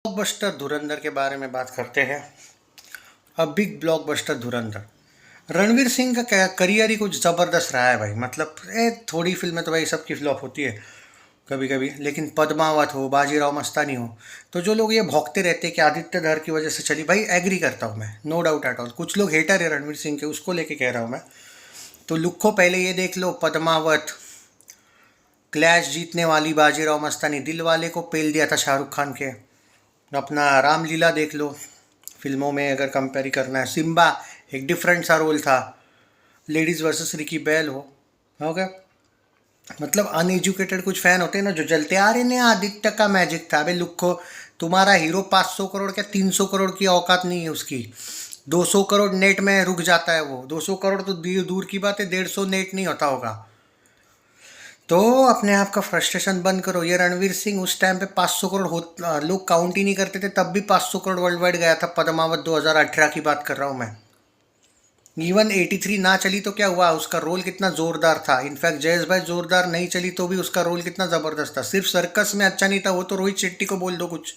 Blockbuster धुरंधर के बारे में बात करते हैं। अब बिग ब्लॉकबस्टर धुरंधर रणवीर सिंह का करियर ही कुछ ज़बरदस्त रहा है भाई। मतलब थोड़ी फिल्में तो भाई सबकी फ्लॉप होती है कभी कभी, लेकिन पद्मावत हो, बाजीराव मस्तानी हो, तो जो लोग ये भौंकते रहते हैं कि आदित्य धर की वजह से चली, भाई एग्री करता हूँ मैं, नो डाउट एट ऑल। कुछ लोग हेटर है रणवीर सिंह के, उसको लेके कह रहा हूँ मैं। तो लुक्को पहले ये देख लो, पद्मावत, क्लैश जीतने वाली, बाजीराव मस्तानी, दिल वाले को पेल दिया था शाहरुख खान के। अपना रामलीला देख लो, फिल्मों में अगर कंपेयर करना है, सिम्बा एक डिफरेंट सा रोल था, लेडीज़ वर्सेस रिकी बैल हो गया। मतलब अनएजुकेटेड कुछ फैन होते हैं ना जो जलते आ रहे ने आदित्य का मैजिक था। अबे लुक्को, तुम्हारा हीरो 500 करोड़ क्या 300 करोड़ की औकात नहीं है उसकी। 200 करोड़ नेट में रुक जाता है वो। 200 करोड़ तो दूर की बात है, 150 नेट नहीं होता होगा। तो अपने आप का फ्रस्ट्रेशन बंद करो। ये रणवीर सिंह उस टाइम पे 500 करोड़ लोग काउंट ही नहीं करते थे, तब भी 500 करोड़ वर्ल्ड वाइड गया था। पद्मावत 2018 की बात कर रहा हूँ मैं। इवन 83 ना चली तो क्या हुआ, उसका रोल कितना जोरदार था। इनफैक्ट जयेश भाई जोरदार नहीं चली तो भी उसका रोल कितना ज़बरदस्त था। सिर्फ सर्कस में अच्छा नहीं था वो तो रोहित शेट्टी को बोल दो कुछ,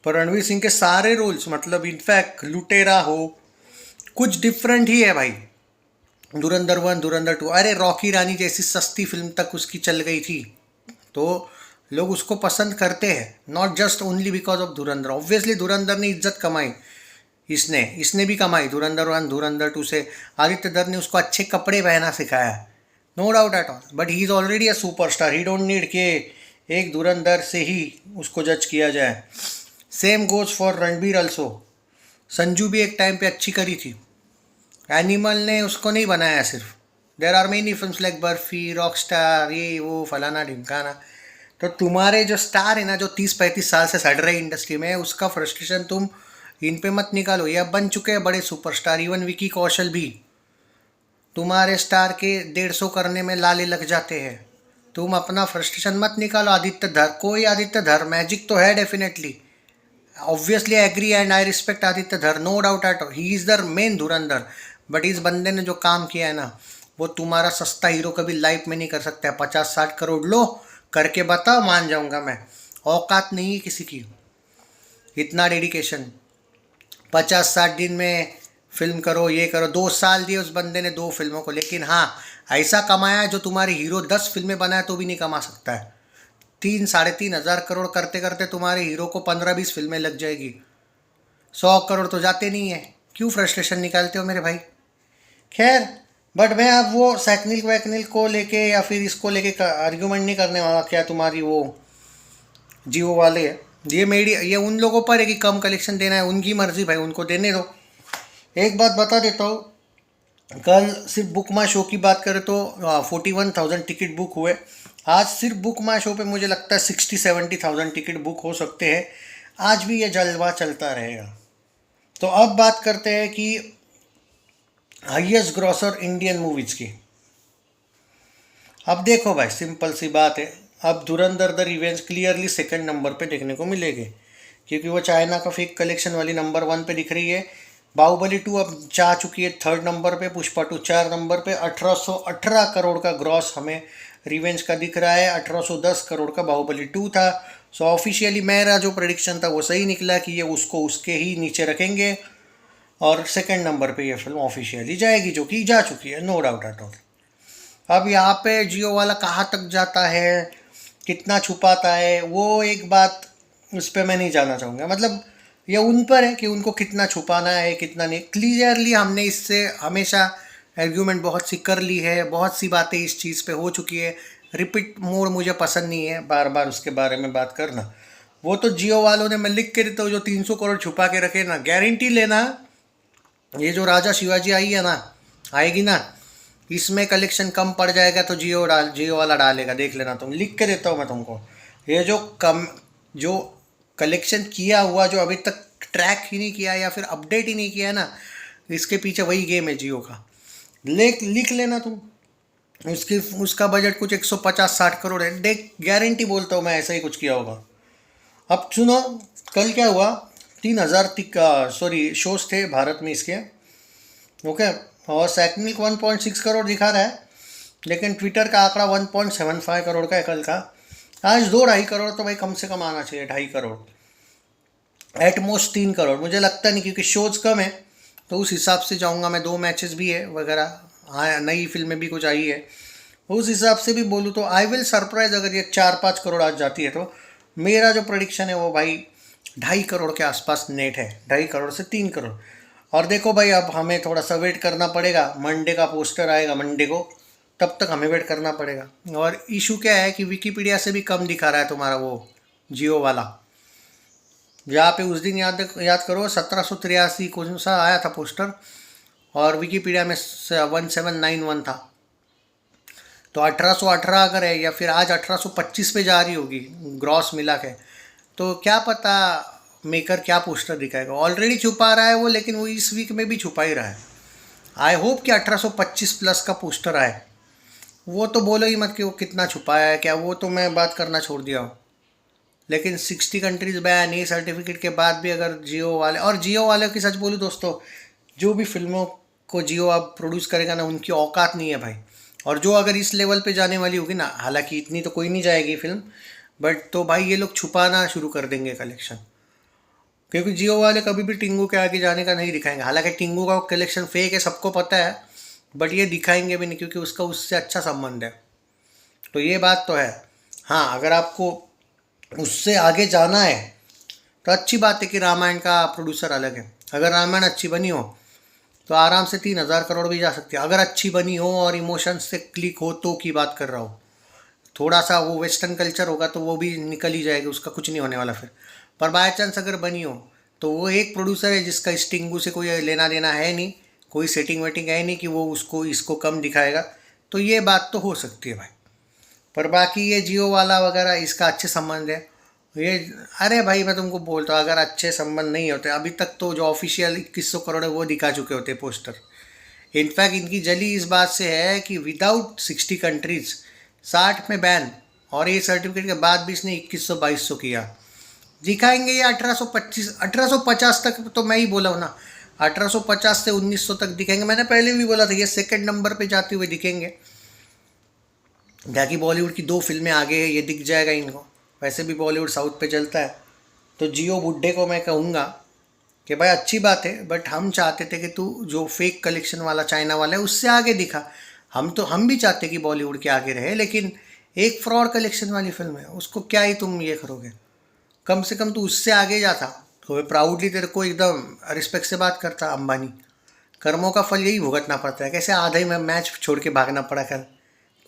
पर रणवीर सिंह के सारे रोल्स, मतलब इनफैक्ट लुटेरा हो, कुछ डिफरेंट ही है भाई। धुरंधर 1, धुरंधर 2, अरे रॉकी रानी जैसी सस्ती फिल्म तक उसकी चल गई थी, तो लोग उसको पसंद करते हैं। Not just only because of Dhurandhar. Obviously धुरंधर ने इज्जत कमाई, इसने इसने भी कमाई। धुरंधर 1, धुरंधर 2 से आदित्य धर ने उसको अच्छे कपड़े पहना सिखाया, no doubt at all. But he is already a superstar, he don't need के एक धुरंधर से ही उसको जज किया जाए। Same goes for Ranbir also. Sanju भी एक टाइम पे अच्छी करी थी, एनिमल ने उसको नहीं बनाया सिर्फ। There are many films like Barfi, Rockstar, ये वो फलाना ढिमकाना। तो तुम्हारे जो स्टार है ना, जो 30-35 साल से सड़ रहे इंडस्ट्री में, उसका फ्रस्ट्रेशन तुम इन पे मत निकालो। ये अब बन चुके हैं बड़े सुपरस्टार। इवन विकी कौशल भी तुम्हारे स्टार के 150 करने में लाले लग जाते हैं। तुम अपना फ्रस्ट्रेशन मत निकालो आदित्य धर। कोई आदित्य धर मैजिक तो है definitely, obviously agree and I respect Aditya Dhar, no doubt at all, he is the main धुरंधर। बट इस बंदे ने जो काम किया है ना, वो तुम्हारा सस्ता हीरो कभी लाइफ में नहीं कर सकता है। 50-60 करोड़ लो, करके बताओ, मान जाऊंगा मैं। औकात नहीं है किसी की, इतना डेडिकेशन। 50-60 दिन में फिल्म करो, ये करो। 2 साल दिए उस बंदे ने 2 फिल्मों को, लेकिन हाँ ऐसा कमाया है जो तुम्हारे हीरो 10 फिल्में बनाए तो भी नहीं कमा सकता है। 3-3.5 हज़ार करोड़ करते करते तुम्हारे हीरो को 15-20 फिल्में लग जाएगी। 100 करोड़ तो जाते नहीं है। क्यों फ्रस्ट्रेशन निकालते हो मेरे भाई? खैर, बट मैं अब वो सैकनिल वैकनिल को लेके या फिर इसको लेके आर्ग्यूमेंट नहीं करने वाला। क्या तुम्हारी वो जियो वाले है, ये उन लोगों पर है कि कम कलेक्शन देना है, उनकी मर्जी भाई, उनको देने दो। एक बात बता देता हूँ, कल सिर्फ बुक माई शो की बात करें तो 41,000 टिकट बुक हुए। आज सिर्फ बुक माई शो पे मुझे लगता है 60-70,000 टिकट बुक हो सकते हैं। आज भी ये जलवा चलता रहेगा। तो अब बात करते हैं कि हाईएस्ट ग्रॉसर इंडियन मूवीज की। अब देखो भाई, सिंपल सी बात है, अब धुरंधर the revenge clearly second number पे देखने को मिलेगी, क्योंकि वो चाइना का फेक कलेक्शन वाली नंबर 1 पे दिख रही है। बाहुबली 2 अब जा चुकी है 3rd नंबर पे, पुष्पा 2 4 नंबर पे। 1818 करोड़ का ग्रॉस हमें रिवेंज का दिख रहा है, 1810 करोड़ का बाहुबली 2 था। सो ऑफिशियली मेरा जो प्रेडिक्शन था वो सही निकला कि ये उसको उसके ही नीचे रखेंगे और सेकंड नंबर पे ये फिल्म ऑफिशियली जाएगी, जो कि जा चुकी है, नो डाउट एट ऑल। अब यहाँ पे जियो वाला कहाँ तक जाता है, कितना छुपाता है, वो एक बात, उस पर मैं नहीं जाना चाहूँगा। मतलब ये उन पर है कि उनको कितना छुपाना है कितना नहीं। क्लियरली हमने इससे हमेशा आर्ग्यूमेंट बहुत सी कर ली है, बहुत सी बातें इस चीज़ पे हो चुकी है। रिपीट मोड मुझे पसंद नहीं है, बार बार उसके बारे में बात करना। वो तो जियो वालों ने, मैं लिख के देता हूँ, जो 300 करोड़ छुपा के रखे ना, गारंटी लेना ये जो राजा शिवाजी आई है ना, आएगी ना, इसमें कलेक्शन कम पड़ जाएगा तो जियो वाला डालेगा, देख लेना तुम, लिख के देता हूँ मैं तुमको। ये जो कलेक्शन किया हुआ, जो अभी तक ट्रैक ही नहीं किया या फिर अपडेट ही नहीं किया है ना, इसके पीछे वही गेम है जियो का। लिख लेना तुम। उसका बजट कुछ 150-60 करोड़ है, देख गारंटी बोलता हूँ मैं, ऐसा ही कुछ किया होगा। अब सुनो, कल क्या हुआ, 3,000 शोज थे भारत में इसके, ओके। और सैकनिक 1.6 करोड़ दिखा रहा है, लेकिन ट्विटर का आंकड़ा 1.75 करोड़ का है कल का। आज 2-2.5 करोड़ तो भाई कम से कम आना चाहिए, 2.5 करोड़। एट मोस्ट 3 करोड़, मुझे लगता नहीं, क्योंकि शोज़ कम है तो उस हिसाब से जाऊंगा मैं। 2 मैचेस भी है वगैरह, हाँ नई फिल्में भी कुछ आई है, उस हिसाब से भी बोलूँ तो आई विल सरप्राइज अगर ये 4-5 करोड़ आज जाती है तो। मेरा जो प्रोडिक्शन है वो भाई 2.5 करोड़ के आसपास नेट है, 2.5 करोड़ से 3 करोड़। और देखो भाई, अब हमें थोड़ा सा वेट करना पड़ेगा, मंडे का पोस्टर आएगा मंडे को, तब तक हमें वेट करना पड़ेगा। और इशू क्या है कि विकीपीडिया से भी कम दिखा रहा है तुम्हारा वो जियो वाला। जहाँ पे उस दिन याद करो 1783 कौन सा आया था पोस्टर, और विकीपीडिया में 1791 था। तो 1818 अगर है, या फिर आज 1825 पे जा रही होगी ग्रॉस मिला के, तो क्या पता मेकर क्या पोस्टर दिखाएगा। ऑलरेडी छुपा रहा है वो, लेकिन वो इस वीक में भी छुपा ही रहा है। आई होप कि 1825 प्लस का पोस्टर आए। वो तो बोलो ही मत कि वो कितना छुपाया है क्या, वो तो मैं बात करना छोड़ दिया हूँ। लेकिन 60 कंट्रीज बैन, ये सर्टिफिकेट के बाद भी अगर जियो वाले, और जियो वाले की सच बोलूँ दोस्तों, जो भी फिल्मों को जियो अब प्रोड्यूस करेगा ना, उनकी औकात नहीं है भाई। और जो अगर इस लेवल पे जाने वाली होगी ना, हालांकि इतनी तो कोई नहीं जाएगी फिल्म, बट तो भाई ये लोग छुपाना शुरू कर देंगे कलेक्शन। क्योंकि जियो वाले कभी भी टिंगू के आगे जाने का नहीं दिखाएंगे। हालांकि टिंगू का कलेक्शन फेक है, सबको पता है, बट ये दिखाएंगे भी नहीं क्योंकि उसका उससे अच्छा संबंध है। तो ये बात तो है। हाँ, अगर आपको उससे आगे जाना है तो अच्छी बात है कि रामायण का प्रोड्यूसर अलग है। अगर रामायण अच्छी बनी हो तो आराम से 3,000 करोड़ भी जा सकती है, अगर अच्छी बनी हो और इमोशंस से क्लिक हो तो की बात कर रहा हूँ। थोड़ा सा वो वेस्टर्न कल्चर होगा तो वो भी निकल ही जाएगी, उसका कुछ नहीं होने वाला फिर। पर बाय चांस अगर बनी हो तो वो एक प्रोड्यूसर है जिसका स्टिंगू से कोई लेना देना है नहीं, कोई सेटिंग वेटिंग है नहीं कि वो उसको इसको कम दिखाएगा, तो ये बात तो हो सकती है भाई। पर बाकी ये जियो वाला वगैरह इसका अच्छे संबंध है ये। अरे भाई मैं तुमको बोलता हूँ, अगर अच्छे संबंध नहीं होते अभी तक तो जो ऑफिशियल 2100 करोड़ है वो दिखा चुके होते पोस्टर। इनफैक्ट इनकी जली इस बात से है कि विदाउट 60 कंट्रीज 60 में बैन, और ये सर्टिफिकेट के बाद भी इसने 2100-2200 किया। दिखाएंगे ये 1825 1850 तक, तो मैं ही बोला हूँ ना, 1850 से 1900 तक दिखेंगे। मैंने पहले भी बोला था ये सेकंड नंबर पे जाते हुए दिखेंगे। जाकि बॉलीवुड की 2 फिल्में आगे है, ये दिख जाएगा इनको। वैसे भी बॉलीवुड साउथ पे चलता है। तो जियो बुड्ढे को मैं कहूँगा कि भाई अच्छी बात है, बट हम चाहते थे कि तू जो फेक कलेक्शन वाला चाइना वाला है उससे आगे दिखा। हम भी चाहते कि बॉलीवुड के आगे रहे, लेकिन एक फ्रॉड कलेक्शन वाली फिल्म है, उसको क्या ही तुम ये करोगे। कम से कम तू उससे आगे जाता तो मैं प्राउडली तेरे को एकदम रिस्पेक्ट से बात करता। अंबानी, कर्मों का फल यही भुगतना पड़ता है। कैसे आधा ही में मैच छोड़ के भागना पड़ा, कल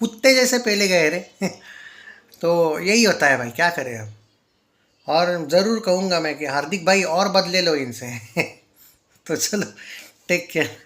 कुत्ते जैसे पहले गए रे तो यही होता है भाई, क्या करें अब। और ज़रूर कहूँगा मैं कि हार्दिक भाई और बदले लो इनसे तो चलो, टेक केयर।